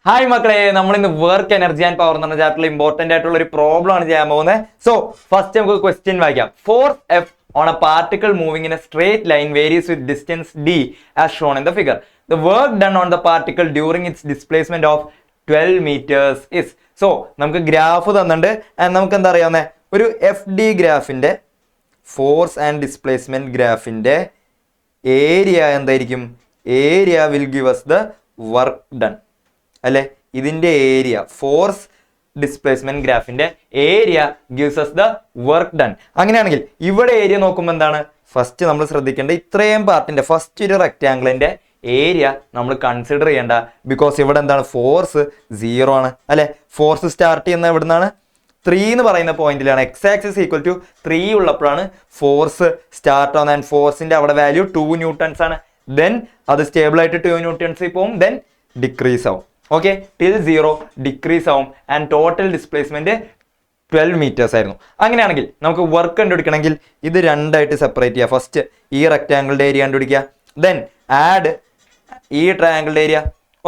Hi മക്കളെ, നമ്മൾ ഇന്ന് വർക്ക് എനർജി ആൻഡ് പവർ എന്ന് പറഞ്ഞ ചാപ്റ്ററിൽ ഇമ്പോർട്ടന്റ് ആയിട്ടുള്ള ഒരു പ്രോബ്ലം ആണ് ചെയ്യാൻ പോകുന്നത്. സോ ഫസ്റ്റ് നമുക്ക് ക്വസ്റ്റ്യൻ വായിക്കാം. Force F on a particle moving in a straight line varies with distance d as shown in the figure. The work done on the particle during its displacement of 12 meters is. So നമുക്ക് graph തന്നിട്ടുണ്ട്. നമുക്ക് എന്താ അറിയാവുന്ന ഒരു FD ഗ്രാഫിന്റെ force and displacement ഗ്രാഫിന്റെ area എന്തായിരിക്കും? Area will give us the work done അല്ലെ. ഇതിന്റെ ഏരിയ ഫോഴ്സ് ഡിസ്പ്ലേസ്മെന്റ് ഗ്രാഫിന്റെ area gives us the work done. അങ്ങനെയാണെങ്കിൽ ഇവിടെ ഏരിയ നോക്കുമ്പോൾ എന്താണ് ഫസ്റ്റ് നമ്മൾ ശ്രദ്ധിക്കേണ്ടത്? ഇത്രയും പാർട്ടിന്റെ ഫസ്റ്റ് ഒരു റെക്ടാംഗിളിന്റെ ഏരിയ നമ്മൾ കൺസിഡർ ചെയ്യേണ്ട. ബിക്കോസ് ഇവിടെ എന്താണ് ഫോഴ്സ് 0 ആണ് അല്ലെ. ഫോഴ്സ് സ്റ്റാർട്ട് ചെയ്യുന്ന എവിടെ നിന്നാണ്? 3 എന്ന് പറയുന്ന പോയിന്റിലാണ്. എക്സ് ആക്സിസ് ഈക്വൽ ടു 3 ഉള്ളപ്പോഴാണ് ഫോഴ്സ് സ്റ്റാർട്ട് ആവുന്നത്. ആൻഡ് ഫോഴ്സിന്റെ അവിടെ വാല്യൂ 2 ന്യൂട്ടൺസ് ആണ്. ദെൻ അത് സ്റ്റേബിൾ ആയിട്ട് 2 ന്യൂട്ടൺസിൽ പോകും. ദെൻ ഡിക്രീസ് ആവും. ഓക്കെ, ടിൽ 0 ഡിക്രീസ് ആവും. ആൻഡ് ടോട്ടൽ ഡിസ്പ്ലേസ്മെന്റ് 12 മീറ്റേഴ്സ് ആയിരുന്നു. അങ്ങനെയാണെങ്കിൽ നമുക്ക് വർക്ക് കണ്ടുപിടിക്കണമെങ്കിൽ ഇത് രണ്ടായിട്ട് സെപ്പറേറ്റ് ചെയ്യുക. ഫസ്റ്റ് ഈ റെക്ടാംഗിളിന്റെ ഏരിയ കണ്ടുപിടിക്കുക. ദെൻ ആഡ് ഈ ട്രയാംഗിളിന്റെ ഏരിയ.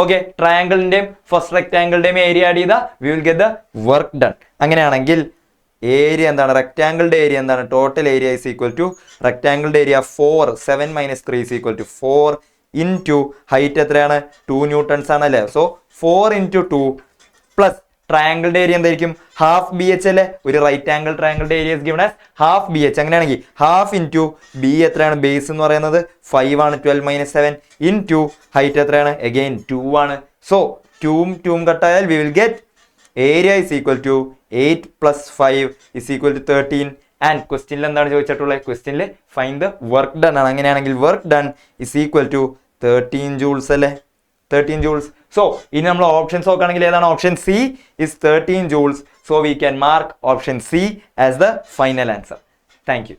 ഓക്കെ, ട്രയാംഗിളിന്റെയും ഫസ്റ്റ് റെക്ടാംഗിളിന്റെയും ഏരിയ ആഡ് ചെയ്താൽ we will get the work done. അങ്ങനെയാണെങ്കിൽ ഏരിയ എന്താണ്? റെക്ടാംഗിളിന്റെ ഏരിയ എന്താണ്? Total area is equal to റെക്ടാംഗിളിന്റെ area 4 7 - 3 is equal to 4 into height എത്രയാണ്? 2 ന്യൂട്ടൺസ് ആണ് അല്ലേ. സോ 4 × 2 പ്ലസ് ട്രയാംഗിളിന്റെ ഏരിയ എന്തായിരിക്കും? ഹാഫ് BH അല്ലേ. ഒരു റൈറ്റ് ആംഗിൾ ട്രയാംഗിളിന്റെ area is given as half BH. അങ്ങനെയാണെങ്കിൽ ഹാഫ് ഇൻറ്റു B എത്രയാണ്? ബേസ് എന്ന് പറയുന്നത് 5 ആണ്. 12 - 7 ഇൻറ്റു ഹൈറ്റ് എത്രയാണ്? അഗെയിൻ 2 ആണ്. സോ 2 കട്ടായാൽ we will get area is equal to 8 + 5 is equal to 13. And ക്വസ്റ്റ്യനിൽ എന്താണ് ചോദിച്ചിട്ടുള്ളത്? ക്വസ്റ്റ്യനിൽ ഫൈൻഡ് ദ വർക്ക് ഡൺ ആണ്. അങ്ങനെയാണെങ്കിൽ work done is equal to 13 joules അല്ലേ. 13 ജൂൾസ്. സോ ഇനി നമ്മൾ ഓപ്ഷൻസ് നോക്കുകയാണെങ്കിൽ ഏതാണ്? Option C is 13 joules. So we can mark option C as the final answer. Thank U.